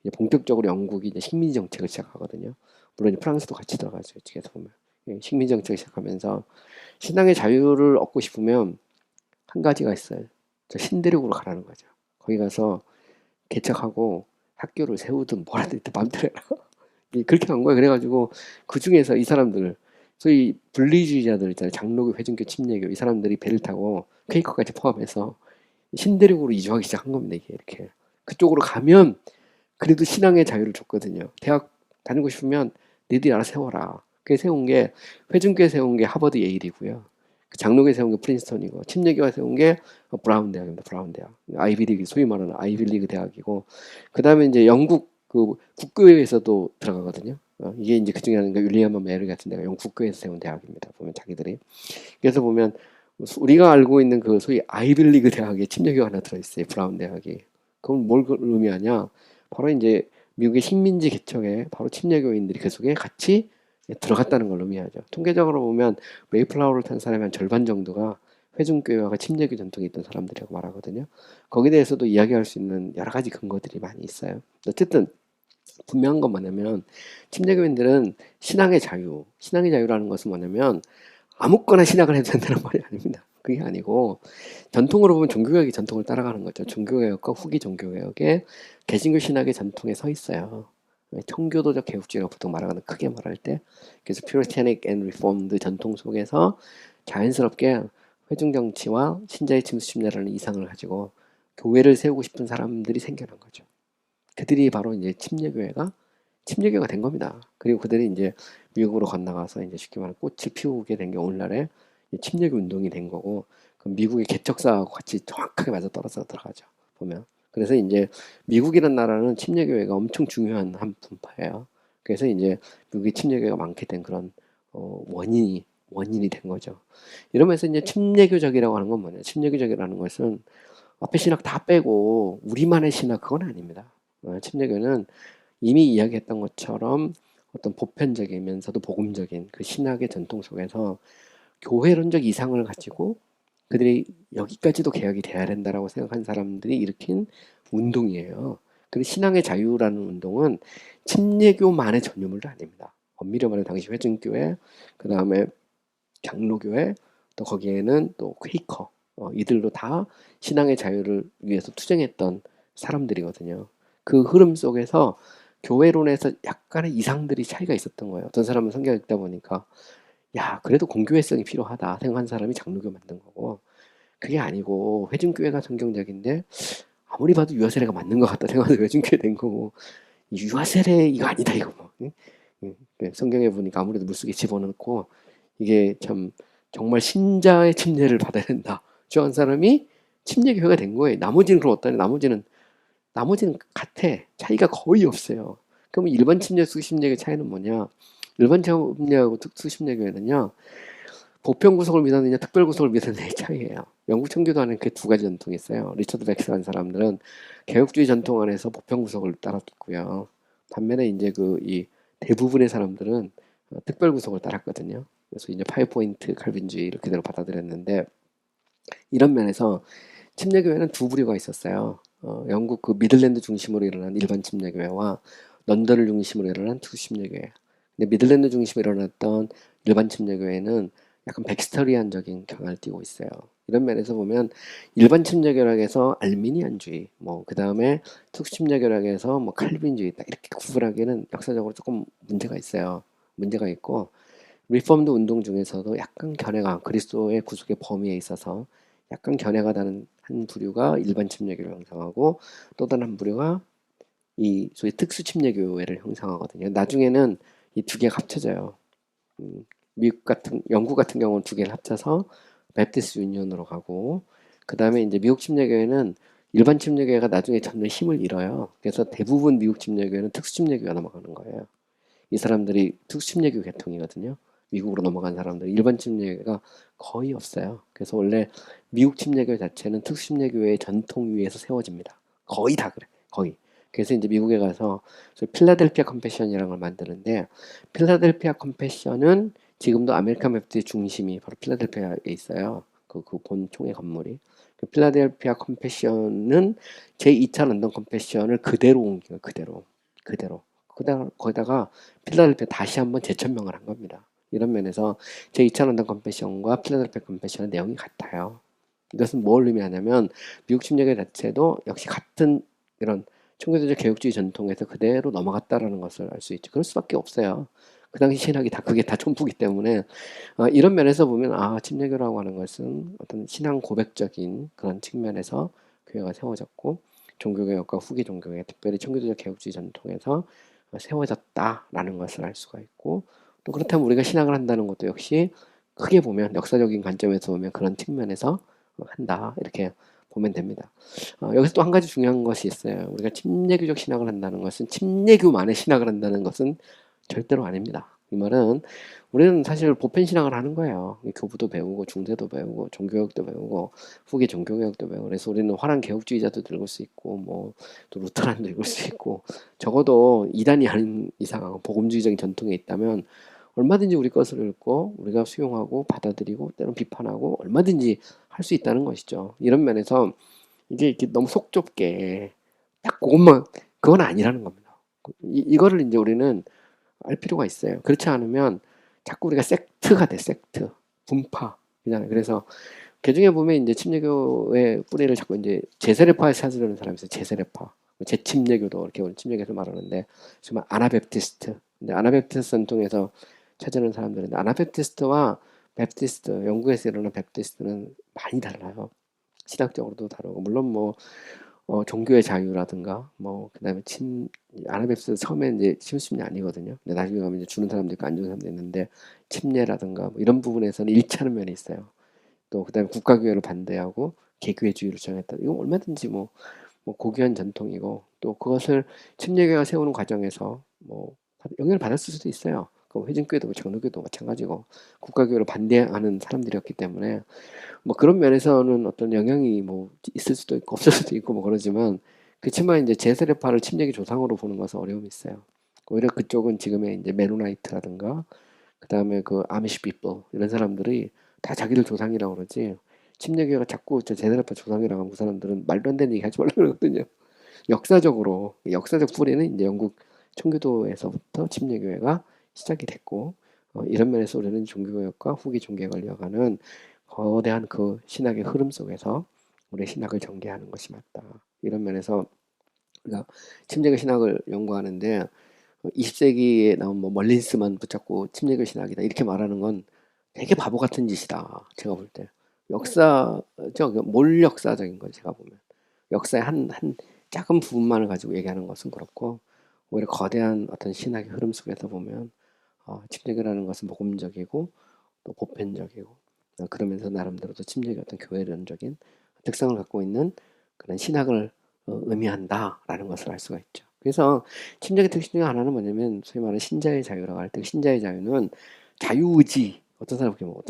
이제 본격적으로 영국이 이제 식민지 정책을 시작하거든요. 물론 이제 프랑스도 같이 들어가죠. 이쪽에서 보면 식민지 정책을 시작하면서 신앙의 자유를 얻고 싶으면 한 가지가 있어요. 저 신대륙으로 가라는 거죠. 거기 가서 개척하고 학교를 세우든 뭐라든 마음대로 해라. 그렇게 한 거예요. 그래가지고 그 중에서 이 사람들 소위 분리주의자들 있잖아요. 장로교, 회중교, 침례교 이 사람들이 배를 타고 퀘이커까지 포함해서 신대륙으로 이주하기 시작한 겁니다. 이게 이렇게 그쪽으로 가면 그래도 신앙의 자유를 줬거든요. 대학 다니고 싶으면 너희들이 알아서 세워라. 그 세운 게 회중교에 세운 게 하버드 예일이고요. 그 장로교에 세운 게 프린스턴이고 침례교가 세운 게 브라운 대학입니다. 브라운 대학. 아이비리그 소위 말하는 아이비리그 대학이고 그 다음에 이제 영국 그 국교회에서도 들어가거든요. 이게 이제 그중에 하나가 윌리엄 메리 같은 데가 영국 국교에서 세운 대학입니다. 보면 자기들이 그래서 보면 우리가 알고 있는 그 소위 아이빌리그 대학에 침례교가 하나 들어있어요. 브라운 대학이. 그건 뭘 의미하냐? 바로 이제 미국의 식민지 개척에 바로 침례교인들이 그 속에 같이 들어갔다는 걸 의미하죠. 통계적으로 보면 메이플라워를 탄 사람의 한 절반 정도가 회중교회와 침례교 전통이 있던 사람들이라고 말하거든요. 거기에 대해서도 이야기할 수 있는 여러 가지 근거들이 많이 있어요. 어쨌든 분명한 건 뭐냐면 침례교인들은 신앙의 자유라는 것은 뭐냐면 아무거나 신학을 해도 된다는 말이 아닙니다. 그게 아니고 전통으로 보면 종교개혁의 전통을 따라가는 거죠. 종교개혁과 후기 종교개혁의 개신교 신학의 전통에 서 있어요. 청교도적 개혁주의라고 보통 말하거든, 크게 말할 때. 그래서 Puritanic and Reformed 전통 속에서 자연스럽게 회중정치와 신자의 침수침례라는 이상을 가지고 교회를 세우고 싶은 사람들이 생겨난 거죠. 그들이 바로 이제 침례교회가 된 겁니다. 그리고 그들이 이제 미국으로 건너가서 이제 쉽게 말하면 꽃을 피우게 된 게 오늘날의 침례교 운동이 된 거고, 그 미국의 개척사하고 같이 정확하게 맞아 떨어져 들어가죠. 보면. 그래서 이제 미국이라는 나라는 침례교회가 엄청 중요한 한 분파예요. 그래서 이제 미국의 침례교회가 많게 된 그런 원인이 된 거죠. 이러면서 이제 침례교적이라고 하는 건 뭐냐? 침례교적이라는 것은 앞에 신학 다 빼고 우리만의 신학 그건 아닙니다. 침례교는 이미 이야기했던 것처럼 어떤 보편적이면서도 복음적인 그 신학의 전통 속에서 교회론적 이상을 가지고 그들이 여기까지도 개혁이 돼야 된다라고 생각한 사람들이 일으킨 운동이에요. 근데 신앙의 자유라는 운동은 침례교만의 전유물도 아닙니다. 엄밀히 말하면 당시 회중교회, 그 다음에 장로교회, 또 거기에는 또 퀘이커, 이들도 다 신앙의 자유를 위해서 투쟁했던 사람들이거든요. 그 흐름 속에서 교회론에서 약간의 이상들이 차이가 있었던 거예요. 어떤 사람은 성경 읽다 보니까 야, 그래도 공교회성이 필요하다 생각한 사람이 장로교 만든 거고, 그게 아니고 회중교회가 성경적인데 아무리 봐도 유아세례가 맞는 것 같다 생각해서 회중교회 된 거고, 유아세례 이거 아니다 이거 뭐. 응? 응. 성경에 보니까 아무래도 물속에 집어넣고 이게 참 정말 신자의 침례를 받아야 된다 주한 사람이 침례교회가 된 거예요. 나머지는 그럼 어떠냐? 나머지는 같아. 차이가 거의 없어요. 그럼 일반 침례 수십례의 차이는 뭐냐? 일반 침례하고 수십례교회는요, 보편 구속을 믿었느냐 특별 구속을 믿었느냐의 차이예요. 영국 청교도 안에 그 두 가지 전통이 있어요. 리처드 백스라는 사람들은 개혁주의 전통 안에서 보편 구속을 따랐고요. 반면에 이제 이 대부분의 사람들은 특별 구속을 따랐거든요. 그래서 이제 파이포인트 칼빈주의를 그대로 받아들였는데, 이런 면에서 침례교회는 두 부류가 있었어요. 영국 그 미들랜드 중심으로 일어난 일반 침례교회와 런던을 중심으로 일어난 투십례교회. 근데 미들랜드 중심으로 일어났던 일반 침례교회는 약간 백스터리안적인 경향을 띠고 있어요. 이런 면에서 보면 일반 침례교회에서 알미니안주의, 그 다음에 특수침례교회에서 칼빈주의 딱 이렇게 구분하기에는 역사적으로 조금 문제가 있어요. 문제가 있고, 리폼드 운동 중에서도 약간 견해가 그리스도의 구속의 범위에 있어서 약간 견해가 다른 한 부류가 일반 침례교를 형성하고, 또 다른 한 부류가 이 소위 특수 침례교회를 형성하거든요. 나중에는 이 두 개가 합쳐져요. 영국 같은 경우는 두 개를 합쳐서 베프티스트 유니온으로 가고, 그 다음에 이제 미국 침례교회는 일반 침례교회가 나중에 점점 힘을 잃어요. 그래서 대부분 미국 침례교회는 특수 침례교회가 넘어가는 거예요. 이 사람들이 특수 침례교 계통이거든요. 미국으로 넘어간 사람들 일반 침례교회가 거의 없어요. 그래서 원래 미국 침례교 자체는 특수 침례교회의 전통 위에서 세워집니다. 거의 다 그래. 거의. 그래서 이제 미국에 가서 필라델피아 컨페션이라는 걸 만드는데, 필라델피아 컨페션은 지금도 아메리칸 베프티스트의 중심이 바로 필라델피아에 있어요. 그 본총회 건물이. 그 필라델피아 컨페션은 제2차 런던 컨페션을 그대로 옮겨요. 그대로. 거기다가 필라델피아 다시 한번 재천명을 한 겁니다. 이런 면에서 제2차 런던 컨페션과 필라델피아 컨페션의 내용이 같아요. 이것은 뭘 의미하냐면 미국 침례교 자체도 역시 같은 이런 청교도적 개혁주의 전통에서 그대로 넘어갔다라는 것을 알 수 있죠. 그럴 수밖에 없어요. 그 당시 신학이 다 그게 다 촌프기 때문에, 이런 면에서 보면 침례교라고 하는 것은 어떤 신앙 고백적인 그런 측면에서 교회가 세워졌고, 종교개혁과 후기 종교개혁, 특별히 청교도적 개혁주의 전통에서 세워졌다라는 것을 알 수가 있고, 또 그렇다면 우리가 신앙을 한다는 것도 역시 크게 보면 역사적인 관점에서 보면 그런 측면에서 한다 이렇게 보면 됩니다. 여기서 또 한 가지 중요한 것이 있어요. 우리가 침례교적 신학을 한다는 것은 침례교만의 신학을 한다는 것은 절대로 아닙니다. 이 말은 우리는 사실 보편 신학을 하는 거예요. 교부도 배우고 중세도 배우고 종교개혁도 배우고 후기 종교개혁도 배우고, 그래서 우리는 화랑 개혁주의자도 읽을 수 있고 또 루터란도 읽을 수 있고, 적어도 이단이 아닌 이상 복음주의적인 전통에 있다면 얼마든지 우리 것을 읽고 우리가 수용하고 받아들이고 때로는 비판하고 얼마든지 할 수 있다는 것이죠. 이런 면에서 이게 이렇게 너무 속 좁게 딱 그것만 그건 아니라는 겁니다. 이거를 이제 우리는 알 필요가 있어요. 그렇지 않으면 자꾸 우리가 섹트가 돼, 섹트, 분파. 그래서 개중에 보면 이제 침례교의 뿌리를 자꾸 이제 제세례파에 찾으려는 사람이 있어요. 제세례파, 제침례교도 이렇게 우리 침례교에서 말하는데 정말 아나베프티스트. 근데 아나베프티스트 전통에서 찾으는 사람들인데 아나베프티스트와 베프티스트, 영국에서 일어난 베프티스트는 많이 달라요. 신학적으로도 다르고 물론 뭐 종교의 자유라든가 뭐 그다음에 아나베프티스트 처음에 이제 침례 아니거든요. 근데 나중에 가면 이제 주는 사람도 있고 안 주는 사람도 있는데 침례라든가 뭐 이런 부분에서는 일치하는 면이 있어요. 또 그다음에 국가교회를 반대하고 개교회주의를 주장했다. 이건 얼마든지 뭐 고귀한 전통이고 또 그것을 침례교회가 세우는 과정에서 뭐 영향을 받았을 수도 있어요. 그 회진교회도 장로교도 마찬가지고 국가교회를 반대하는 사람들이었기 때문에 뭐 그런 면에서는 어떤 영향이 뭐 있을 수도 있고 없을 수도 있고 뭐 그러지만 그렇지만 이제 제세례파를 침례교 조상으로 보는 것은 어려움이 있어요. 오히려 그쪽은 지금의 이제 메노나이트라든가 그다음에 그 아미시 피플 이런 사람들이 다 자기들 조상이라고 그러지 침례교회가 자꾸 저 제세례파 조상이라고 하면 그 사람들은 말도 안 되는 얘기 하지 말라고 그러거든요. 역사적 뿌리는 이제 영국 청교도에서부터 침례교회가 시작이 됐고 이런 면에서 우리는 종교개혁과 후기 종교개혁을 이어가는 거대한 그 신학의 흐름 속에서 우리의 신학을 전개하는 것이 맞다. 이런 면에서 우리가 침례교 신학을 연구하는데 20세기에 나온 뭐 멀린스만 붙잡고 침례교 신학이다 이렇게 말하는 건 되게 바보 같은 짓이다. 제가 볼 때. 역사적, 몰 역사적인 거죠. 제가 보면. 역사의 한 작은 부분만을 가지고 얘기하는 것은 그렇고 오히려 거대한 어떤 신학의 흐름 속에서 보면 침례교라는 것은 복음적이고 또 보편적이고 그러면서 나름대로 또 침례교 어떤 교회론적인 특성을 갖고 있는 그런 신학을 의미한다라는 것을 알 수가 있죠. 그래서 침례교 특징 중 하나는 뭐냐면 소위 말하는 신자의 자유라고 할 때 신자의 자유는 자유의지 어떤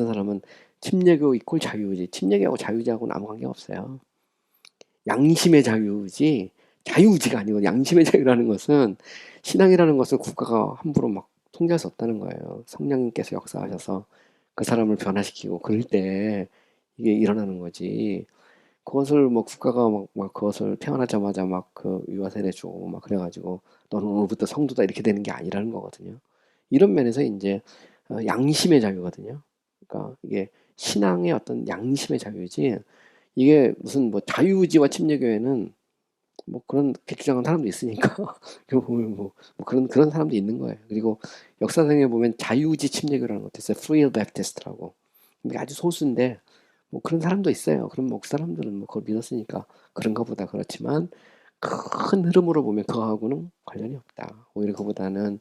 사람은 침례교 이퀄 자유의지 침례교하고 자유의지하고는 아무 관계가 없어요. 양심의 자유의지 자유의지가 아니고 양심의 자유라는 것은 신앙이라는 것을 국가가 함부로 막 통제할 수 없다는 거예요. 성령님께서 역사하셔서 그 사람을 변화시키고 그럴 때 이게 일어나는 거지. 그것을 뭐 국가가 막 그것을 태어나자마자 막 그 유아 세례 주고 막 그래가지고 너는 오늘부터 성도다 이렇게 되는 게 아니라는 거거든요. 이런 면에서 이제 양심의 자유거든요. 그러니까 이게 신앙의 어떤 양심의 자유지 이게 무슨 뭐 자유의지와 침례교회는 뭐 그런 그 주장하는 사람도 있으니까 그 보면 뭐 그런 사람도 있는 거예요. 그리고 역사상에 보면 자유의지 침례교라는 것도 있어요. Free Baptist라고. 근데 아주 소수인데 뭐 그런 사람도 있어요. 그럼 뭐 그 사람들은 뭐 그걸 믿었으니까 그런가 보다 그렇지만 큰 흐름으로 보면 그거하고는 관련이 없다. 오히려 그보다는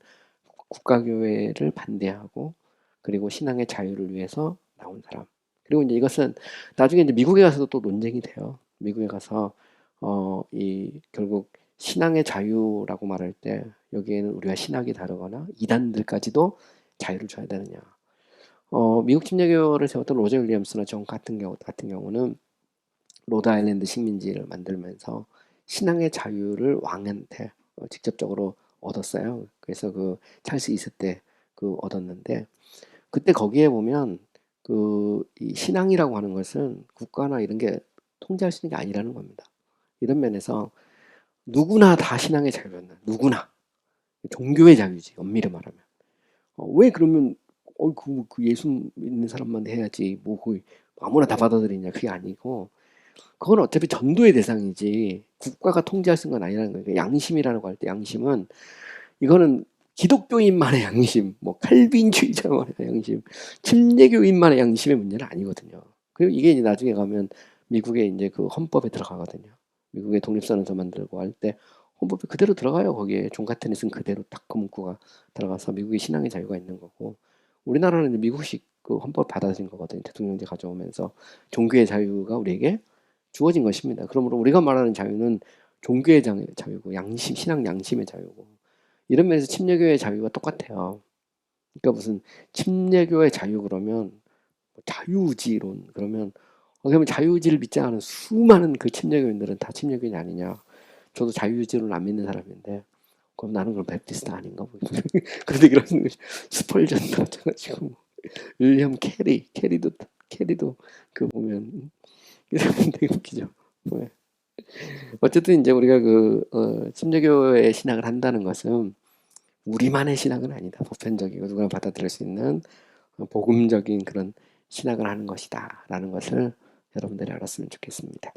국가교회를 반대하고 그리고 신앙의 자유를 위해서 나온 사람. 그리고 이제 이것은 나중에 이제 미국에 가서도 또 논쟁이 돼요. 미국에 가서 이 결국 신앙의 자유라고 말할 때 여기에는 우리가 신학이 다르거나 이단들까지도 자유를 줘야 되느냐. 미국 침례교를 세웠던 로저 윌리엄스나 존 같은 경우는 로드 아일랜드 식민지를 만들면서 신앙의 자유를 왕한테 직접적으로 얻었어요. 그래서 그 찰스 2세 때 그 얻었는데 그때 거기에 보면 이 신앙이라고 하는 것은 국가나 이런 게 통제할 수 있는 게 아니라는 겁니다. 이런 면에서 누구나 다 신앙의 자유였나? 누구나 종교의 자유지 엄밀히 말하면. 왜 그러면 그 예수 믿는 사람만 해야지 뭐 거의 아무나 다 받아들이냐 그게 아니고 그건 어차피 전도의 대상이지 국가가 통제할 수 있는 건 아니라는 거예요. 양심이라고 할 때 양심은 이거는 기독교인만의 양심, 뭐 칼빈주의자만의 양심, 침례교인만의 양심의 문제는 아니거든요. 그리고 이게 이제 나중에 가면 미국의 이제 그 헌법에 들어가거든요. 미국의 독립선언서 만들고 할 때 헌법에 그대로 들어가요. 거기에 존 카트니슨 그대로 딱 그 문구가 들어가서 미국의 신앙의 자유가 있는 거고 우리나라는 이제 미국식 그 헌법 받아들인 거거든요. 대통령제 가져오면서 종교의 자유가 우리에게 주어진 것입니다. 그러므로 우리가 말하는 자유는 종교의 자유고 양심, 신앙 양심의 자유고 이런 면에서 침례교의 자유가 똑같아요. 그러니까 무슨 침례교의 자유 그러면 자유의지론 그러면 그러면 자유의지를 믿지 않은 수많은 그 침례교인들은 다 침례교인이 아니냐. 저도 자유의지론 안 믿는 사람인데 그럼 나는 그럼 베프티스트 아닌가? 그런데 그런 스펄전도 마찬가지고 윌리엄 캐리도 캐리도 그 보면 되게 웃기죠. 네. 어쨌든 이제 우리가 침례교회 신학을 한다는 것은 우리만의 신학은 아니다. 보편적이고 누구나 받아들일 수 있는 복음적인 그런 신학을 하는 것이다라는 것을 여러분들이 알았으면 좋겠습니다.